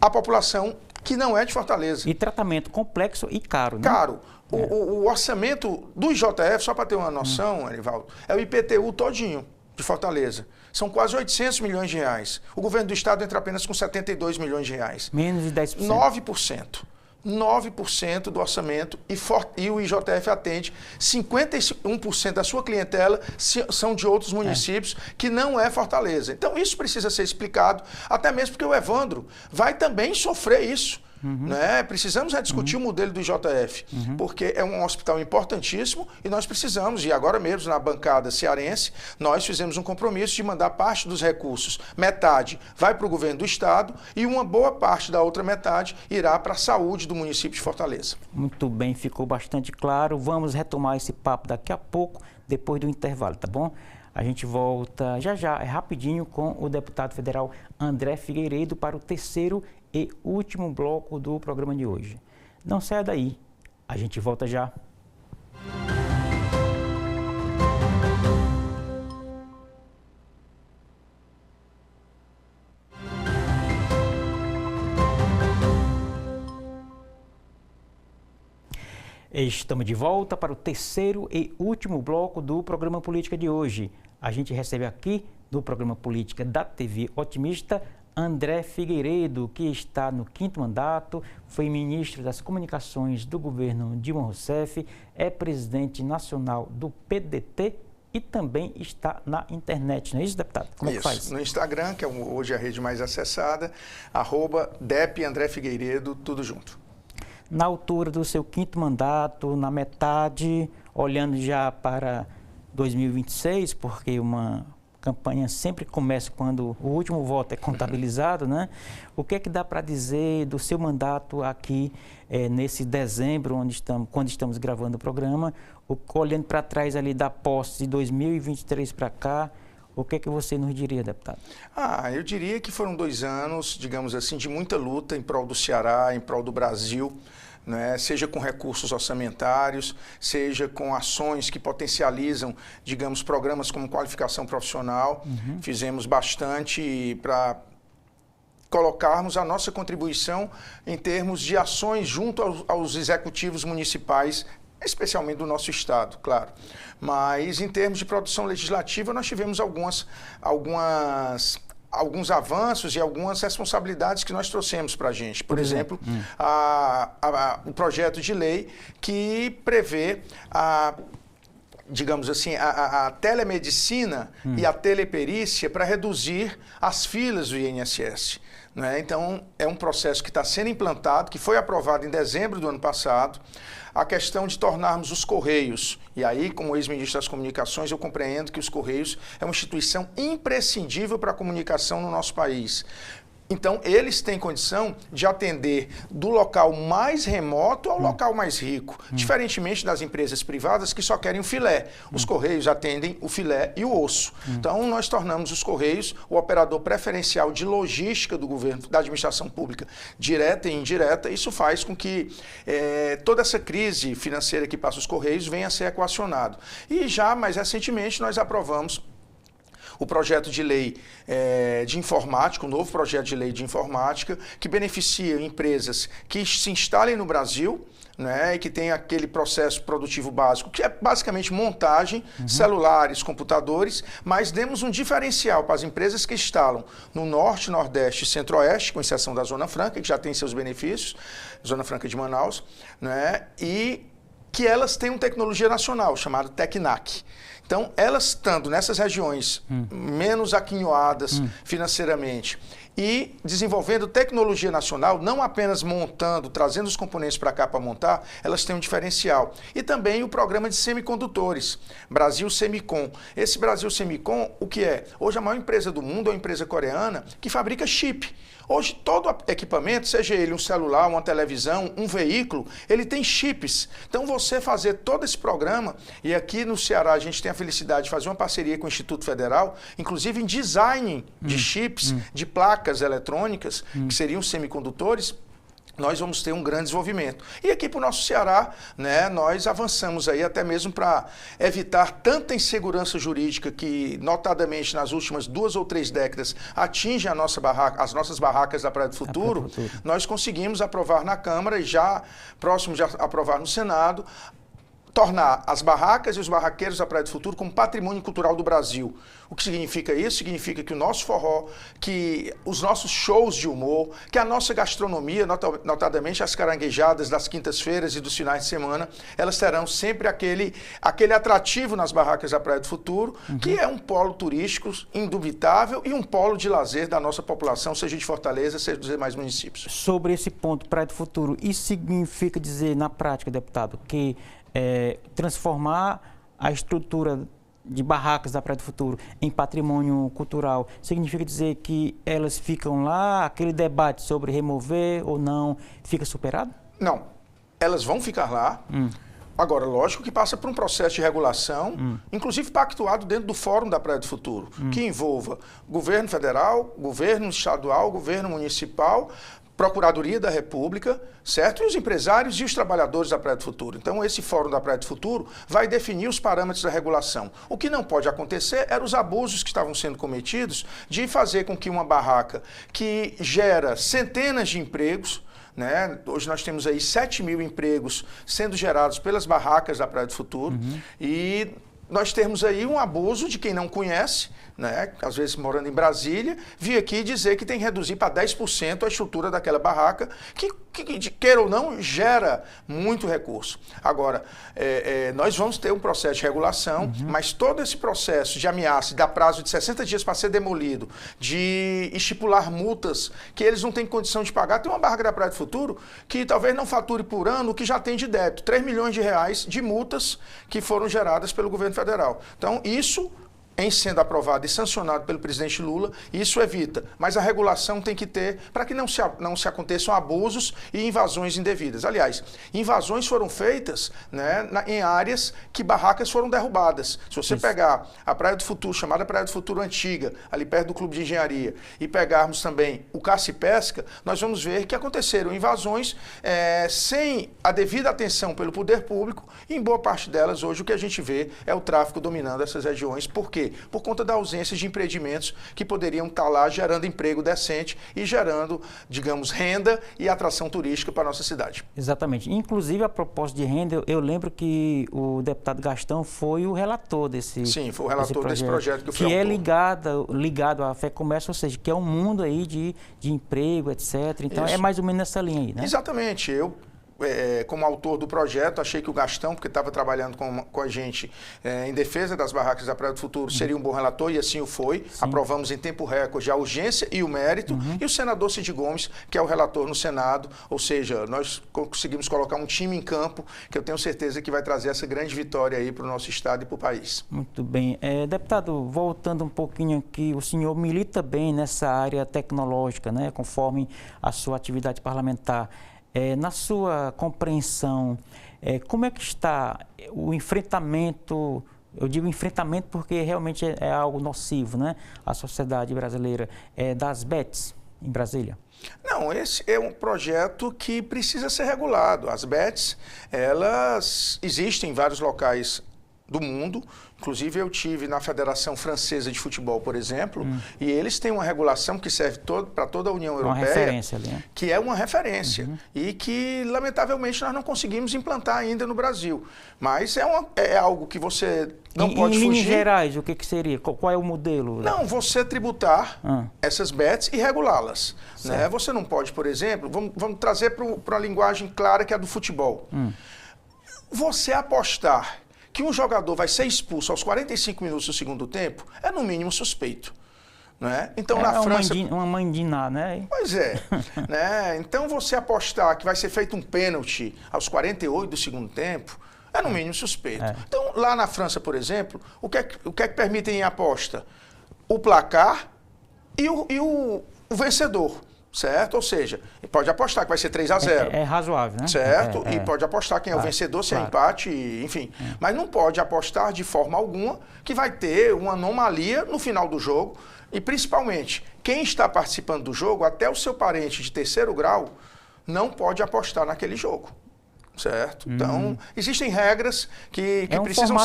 a população que não é de Fortaleza. E tratamento complexo e caro, né? Caro. O orçamento do IJF, só para ter uma noção, Arivaldo, é o IPTU todinho de Fortaleza. São quase 800 milhões de reais. O governo do estado entra apenas com 72 milhões de reais. Menos de 10%. 9%. 9% do orçamento e o IJF atende 51% da sua clientela são de outros municípios que não é Fortaleza. Então isso precisa ser explicado, até mesmo porque o Evandro vai também sofrer isso. Né? Precisamos discutir o modelo do IJF, porque é um hospital importantíssimo e nós precisamos, e agora mesmo na bancada cearense, nós fizemos um compromisso de mandar parte dos recursos, metade vai para o governo do estado e uma boa parte da outra metade irá para a saúde do município de Fortaleza. Muito bem, ficou bastante claro. Vamos retomar esse papo daqui a pouco, depois do intervalo, tá bom? A gente volta já, rapidinho, com o deputado federal André Figueiredo para o terceiro e último bloco do programa de hoje. Não saia daí, a gente volta já. Estamos de volta para o terceiro e último bloco do programa Política de hoje. A gente recebe aqui, no programa Política da TV Otimista, André Figueiredo, que está no 5º mandato, foi ministro das Comunicações do governo Dilma Rousseff, é presidente nacional do PDT e também está na internet, não é isso, deputado? Como é que faz? No Instagram, que é hoje a rede mais acessada, @Dep André Figueiredo, tudo junto. Na altura do seu 5º mandato, na metade, olhando já para 2026, porque uma campanha sempre começa quando o último voto é contabilizado, né? O que é que dá para dizer do seu mandato aqui nesse dezembro, quando estamos gravando o programa, olhando para trás ali da posse de 2023 para cá, o que é que você nos diria, deputado? Eu diria que foram 2 anos, digamos assim, de muita luta em prol do Ceará, em prol do Brasil, né? Seja com recursos orçamentários, seja com ações que potencializam, digamos, programas como qualificação profissional. Fizemos bastante para colocarmos a nossa contribuição em termos de ações junto aos executivos municipais, especialmente do nosso estado, claro. Mas em termos de produção legislativa, nós tivemos alguns avanços e algumas responsabilidades que nós trouxemos para a gente. Por exemplo, o projeto de lei que prevê digamos assim, a telemedicina e a teleperícia para reduzir as filas do INSS. Né? Então, é um processo que está sendo implantado, que foi aprovado em dezembro do ano passado. A questão de tornarmos os Correios, e aí, como ex-ministro das Comunicações, eu compreendo que os Correios é uma instituição imprescindível para a comunicação no nosso país. Então, eles têm condição de atender do local mais remoto ao local mais rico, diferentemente das empresas privadas que só querem o filé. Os Correios atendem o filé e o osso. Então, nós tornamos os Correios o operador preferencial de logística do governo, da administração pública, direta e indireta. Isso faz com que toda essa crise financeira que passa os Correios venha a ser equacionado. E já mais recentemente nós aprovamos o projeto de lei de informática, o novo projeto de lei de informática, que beneficia empresas que se instalem no Brasil, né, e que tem aquele processo produtivo básico, que é basicamente montagem, celulares, computadores, mas demos um diferencial para as empresas que instalam no Norte, Nordeste e Centro-Oeste, com exceção da Zona Franca, que já tem seus benefícios, Zona Franca de Manaus, né, e que elas têm uma tecnologia nacional, chamada Tecnac. Então, elas estando nessas regiões menos aquinhoadas financeiramente e desenvolvendo tecnologia nacional, não apenas montando, trazendo os componentes para cá para montar, elas têm um diferencial. E também o programa de semicondutores, Brasil Semicon. Esse Brasil Semicon, o que é? Hoje a maior empresa do mundo é uma empresa coreana que fabrica chip. Hoje todo equipamento, seja ele um celular, uma televisão, um veículo, ele tem chips. Então você fazer todo esse programa, e aqui no Ceará a gente tem a felicidade de fazer uma parceria com o Instituto Federal, inclusive em design de chips, de placas eletrônicas, que seriam semicondutores, nós vamos ter um grande desenvolvimento. E aqui para o nosso Ceará, né, nós avançamos aí até mesmo para evitar tanta insegurança jurídica que, notadamente, nas últimas 2 ou 3 décadas, atinge a nossa barraca, as nossas barracas da Praia do Futuro. Nós conseguimos aprovar na Câmara e já próximo de aprovar no Senado, tornar as barracas e os barraqueiros da Praia do Futuro como patrimônio cultural do Brasil. O que significa isso? Significa que o nosso forró, que os nossos shows de humor, que a nossa gastronomia, notadamente as caranguejadas das quintas-feiras e dos finais de semana, elas terão sempre aquele atrativo nas barracas da Praia do Futuro, que é um polo turístico indubitável e um polo de lazer da nossa população, seja de Fortaleza, seja dos demais municípios. Sobre esse ponto, Praia do Futuro, isso significa dizer, na prática, deputado, que transformar a estrutura de barracas da Praia do Futuro em patrimônio cultural, significa dizer que elas ficam lá, aquele debate sobre remover ou não, fica superado? Não, elas vão ficar lá. Agora, lógico que passa por um processo de regulação, inclusive pactuado dentro do Fórum da Praia do Futuro, que envolva governo federal, governo estadual, governo municipal, Procuradoria da República, certo? E os empresários e os trabalhadores da Praia do Futuro. Então, esse Fórum da Praia do Futuro vai definir os parâmetros da regulação. O que não pode acontecer eram os abusos que estavam sendo cometidos de fazer com que uma barraca que gera centenas de empregos, né? Hoje nós temos aí 7.000 empregos sendo gerados pelas barracas da Praia do Futuro e nós temos aí um abuso de quem não conhece, né, às vezes morando em Brasília, vir aqui dizer que tem que reduzir para 10% a estrutura daquela barraca, que queira ou não, gera muito recurso. Agora, nós vamos ter um processo de regulação, mas todo esse processo de ameaça, dá prazo de 60 dias para ser demolido, de estipular multas que eles não têm condição de pagar. Tem uma barraca da Praia do Futuro que talvez não fature por ano o que já tem de débito, 3 milhões de reais de multas que foram geradas pelo governo federal. Então, isso, em sendo aprovado e sancionado pelo presidente Lula, isso evita. Mas a regulação tem que ter para que não se aconteçam abusos e invasões indevidas. Aliás, invasões foram feitas, né, em áreas que barracas foram derrubadas. Se você pegar a Praia do Futuro, chamada Praia do Futuro Antiga, ali perto do Clube de Engenharia, e pegarmos também o Caça e Pesca, nós vamos ver que aconteceram invasões sem a devida atenção pelo poder público, e em boa parte delas, hoje, o que a gente vê é o tráfico dominando essas regiões. Por quê? Por conta da ausência de empreendimentos que poderiam estar lá gerando emprego decente e gerando, digamos, renda e atração turística para a nossa cidade. Exatamente. Inclusive, a propósito de renda, eu lembro que o deputado Gastão foi o relator desse projeto. Sim, foi o relator desse projeto que eu fui autor. Que é ligado à FEComércio, ou seja, que é um mundo aí de emprego, etc. Então, Isso. É mais ou menos nessa linha aí, né? Exatamente. Eu, como autor do projeto, achei que o Gastão, porque estava trabalhando com a gente em defesa das barracas da Praia do Futuro, seria um bom relator, e assim o foi. Sim. Aprovamos em tempo recorde a urgência e o mérito. E o senador Cid Gomes, que é o relator no Senado, ou seja, nós conseguimos colocar um time em campo que eu tenho certeza que vai trazer essa grande vitória aí para o nosso estado e para o país. Muito bem. Deputado, voltando um pouquinho aqui, o senhor milita bem nessa área tecnológica, né, conforme a sua atividade parlamentar. Na sua compreensão, como é que está o enfrentamento, eu digo enfrentamento porque realmente é algo nocivo, né, à sociedade brasileira, das bets em Brasília? Não, esse é um projeto que precisa ser regulado. As bets, elas existem em vários locais do mundo. Inclusive, eu tive na Federação Francesa de Futebol, por exemplo, e eles têm uma regulação que serve para toda a União Europeia, referência ali, né? Que é uma referência e que, lamentavelmente, nós não conseguimos implantar ainda no Brasil. Mas é algo que você não pode fugir. Em linhas gerais, o que seria? Qual é o modelo? Não, você tributar essas bets e regulá-las. Né? Você não pode, por exemplo, vamos trazer para a linguagem clara que é a do futebol. Você apostar que um jogador vai ser expulso aos 45 minutos do segundo tempo é, no mínimo, suspeito. Né? Então, na França... uma mandiná, né? Pois é. Né? Então, você apostar que vai ser feito um pênalti aos 48 do segundo tempo é, no mínimo, suspeito. Então, lá na França, por exemplo, o que é que permitem em aposta? O placar e o vencedor. Certo? Ou seja, pode apostar que vai ser 3-0. É razoável, né? Certo? E pode apostar quem é o vencedor, se é empate, enfim. Mas não pode apostar de forma alguma que vai ter uma anomalia no final do jogo. E, principalmente, quem está participando do jogo, até o seu parente de terceiro grau, não pode apostar naquele jogo. Certo? Então, existem regras que precisam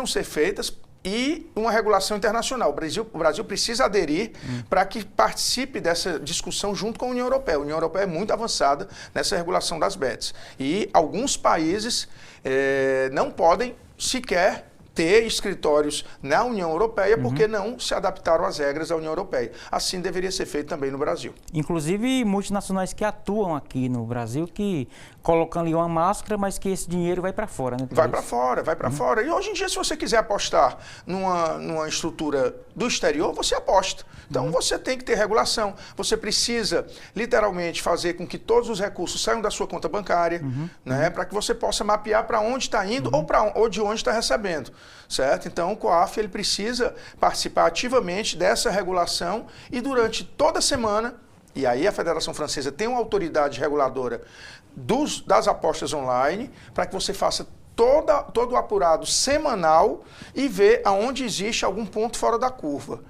ser feitas, e uma regulação internacional. O Brasil precisa aderir para que participe dessa discussão junto com a União Europeia. A União Europeia é muito avançada nessa regulação das bets. E alguns países não podem sequer ter escritórios na União Europeia porque não se adaptaram às regras da União Europeia. Assim deveria ser feito também no Brasil. Inclusive multinacionais que atuam aqui no Brasil, que colocam ali uma máscara, mas que esse dinheiro vai para fora, né? Vai para fora, vai para fora. E hoje em dia, se você quiser apostar numa estrutura do exterior, você aposta. Então você tem que ter regulação. Você precisa literalmente fazer com que todos os recursos saiam da sua conta bancária, né, para que você possa mapear para onde está indo ou de onde está recebendo. Certo? Então o COAF ele precisa participar ativamente dessa regulação e durante toda a semana, e aí a Federação Francesa tem uma autoridade reguladora das apostas online, para que você faça todo o apurado semanal e ver aonde existe algum ponto fora da curva.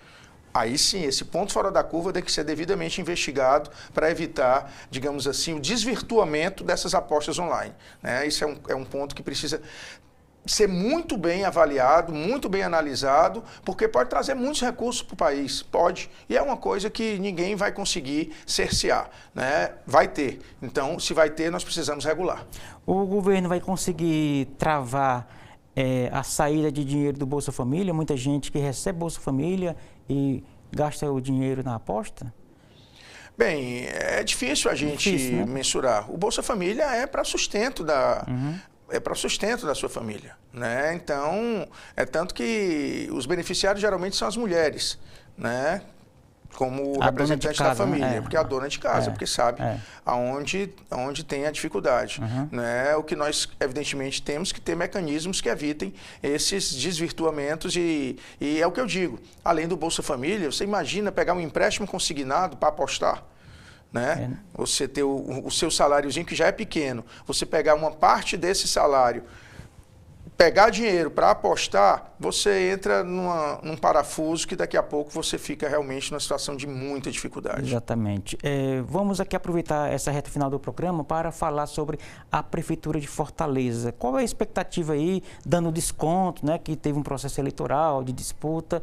Aí sim, esse ponto fora da curva tem que ser devidamente investigado para evitar, digamos assim, o desvirtuamento dessas apostas online, né? Isso é um ponto que precisa ser muito bem avaliado, muito bem analisado, porque pode trazer muitos recursos para o país, pode. E é uma coisa que ninguém vai conseguir cercear, né? Vai ter. Então, se vai ter, nós precisamos regular. O governo vai conseguir travar a saída de dinheiro do Bolsa Família? Muita gente que recebe Bolsa Família e gasta o dinheiro na aposta? Bem, é difícil a gente mensurar. O Bolsa Família é para sustento da... É para o sustento da sua família, né? Então, é tanto que os beneficiários geralmente são as mulheres, né? Como representante da família, porque é a dona de casa, porque sabe aonde tem a dificuldade, né? O que nós, evidentemente, temos que ter mecanismos que evitem esses desvirtuamentos e é o que eu digo, além do Bolsa Família, você imagina pegar um empréstimo consignado para apostar, né? Você ter o seu saláriozinho que já é pequeno, você pegar uma parte desse salário, pegar dinheiro para apostar, você entra num parafuso que daqui a pouco você fica realmente numa situação de muita dificuldade. Exatamente. Vamos aqui aproveitar essa reta final do programa para falar sobre a Prefeitura de Fortaleza. Qual é a expectativa aí, dando desconto, né, que teve um processo eleitoral de disputa,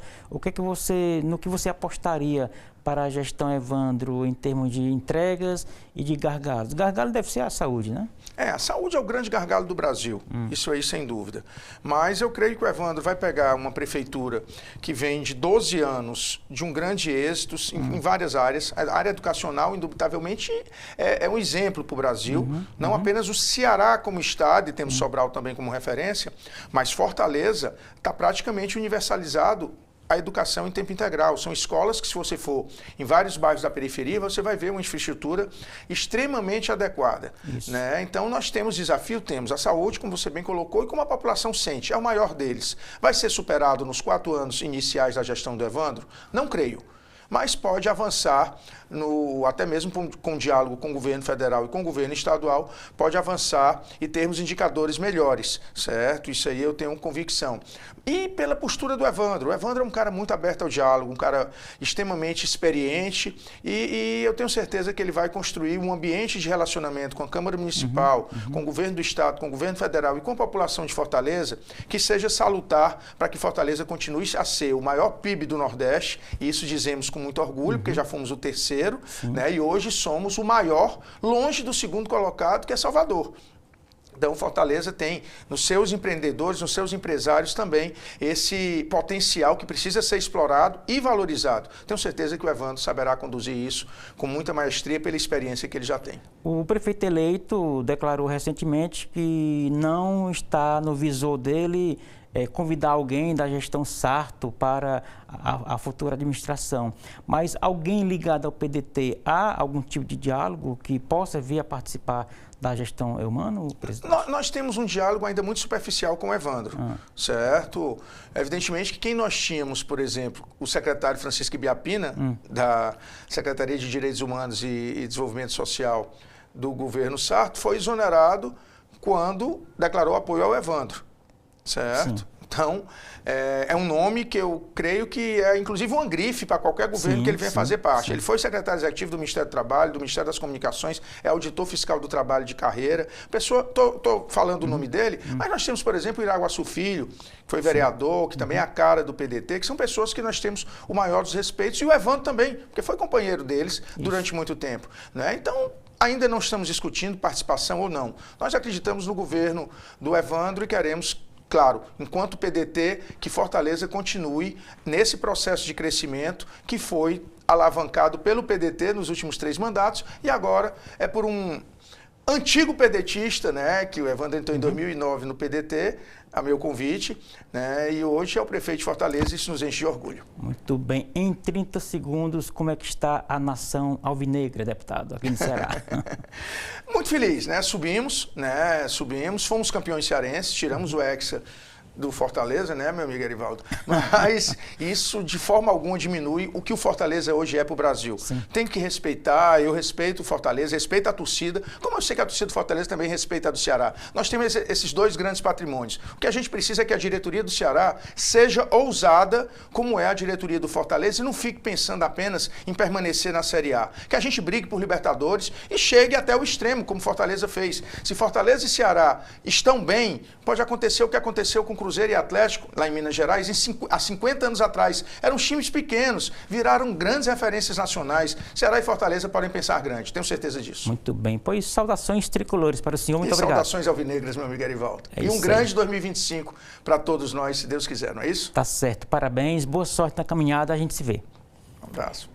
no que você apostaria para a gestão Evandro em termos de entregas e de gargalos? Gargalo deve ser a saúde, né? A saúde é o grande gargalo do Brasil, isso aí sem dúvida. Mas eu creio que o Evandro vai pegar uma prefeitura que vem de 12 anos de um grande êxito em várias áreas. A área educacional, indubitavelmente, é um exemplo para o Brasil. Não apenas o Ceará como estado, e temos Sobral também como referência, mas Fortaleza está praticamente universalizado a educação em tempo integral. São escolas que, se você for em vários bairros da periferia, você vai ver uma infraestrutura extremamente adequada, né? Então, nós temos desafio, temos a saúde, como você bem colocou, e como a população sente, é o maior deles. Vai ser superado nos 4 anos iniciais da gestão do Evandro? Não creio. Mas pode avançar, até mesmo com diálogo com o governo federal e com o governo estadual, pode avançar e termos indicadores melhores, certo? Isso aí eu tenho convicção. E pela postura do Evandro. O Evandro é um cara muito aberto ao diálogo, um cara extremamente experiente e eu tenho certeza que ele vai construir um ambiente de relacionamento com a Câmara Municipal, com o governo do Estado, com o governo federal e com a população de Fortaleza, que seja salutar para que Fortaleza continue a ser o maior PIB do Nordeste, e isso dizemos com muito orgulho, porque já fomos o terceiro, né? E hoje somos o maior, longe do segundo colocado, que é Salvador. Então, Fortaleza tem nos seus empreendedores, nos seus empresários também esse potencial que precisa ser explorado e valorizado. Tenho certeza que o Evandro saberá conduzir isso com muita maestria pela experiência que ele já tem. O prefeito eleito declarou recentemente que não está no visor dele convidar alguém da gestão Sarto para a futura administração. Mas alguém ligado ao PDT, há algum tipo de diálogo que possa vir a participar da gestão Eumano, presidente? Nós temos um diálogo ainda muito superficial com o Evandro, certo? Evidentemente que quem nós tínhamos, por exemplo, o secretário Francisco Ibiapina, da Secretaria de Direitos Humanos e Desenvolvimento Social do governo Sarto, foi exonerado quando declarou apoio ao Evandro. Certo? Então, é um nome que eu creio que é, inclusive, uma grife para qualquer governo que ele venha fazer parte. Ele foi secretário executivo do Ministério do Trabalho, do Ministério das Comunicações, é auditor fiscal do trabalho de carreira. Estou falando o nome dele, mas nós temos, por exemplo, o Iraguaçu Filho, que foi vereador, que também é a cara do PDT, que são pessoas que nós temos o maior dos respeitos, e o Evandro também, porque foi companheiro deles durante muito tempo, né? Então, ainda não estamos discutindo participação ou não. Nós acreditamos no governo do Evandro e queremos, claro, enquanto PDT, que Fortaleza continue nesse processo de crescimento que foi alavancado pelo PDT nos últimos 3 mandatos e agora é por um antigo pedetista, né, que o Evandro entrou em 2009 no PDT, a meu convite, né, e hoje é o prefeito de Fortaleza e isso nos enche de orgulho. Muito bem. Em 30 segundos, como é que está a nação alvinegra, deputado, aqui no Ceará? Muito feliz, né? Subimos, fomos campeões cearenses, tiramos o Hexa do Fortaleza, né, meu amigo Erivaldo? Mas isso de forma alguma diminui o que o Fortaleza hoje é para o Brasil. Sim. Tem que respeitar, eu respeito o Fortaleza, respeito a torcida, como eu sei que a torcida do Fortaleza também respeita a do Ceará. Nós temos esses 2 grandes patrimônios. O que a gente precisa é que a diretoria do Ceará seja ousada, como é a diretoria do Fortaleza, e não fique pensando apenas em permanecer na Série A. Que a gente brigue por Libertadores e chegue até o extremo, como Fortaleza fez. Se Fortaleza e Ceará estão bem, pode acontecer o que aconteceu com Cruzeiro e Atlético, lá em Minas Gerais, há 50 anos atrás. Eram times pequenos, viraram grandes referências nacionais. Ceará e Fortaleza podem pensar grande, tenho certeza disso. Muito bem, pois saudações tricolores para o senhor, muito obrigado. Saudações alvinegras, meu amigo Erivaldo. E um grande 2025 para todos nós, se Deus quiser, não é isso? Tá certo, parabéns, boa sorte na caminhada, a gente se vê. Um abraço.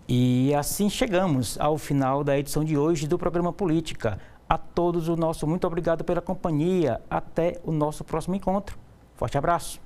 E assim chegamos ao final da edição de hoje do programa Política. A todos o nosso muito obrigado pela companhia. Até o nosso próximo encontro. Forte abraço.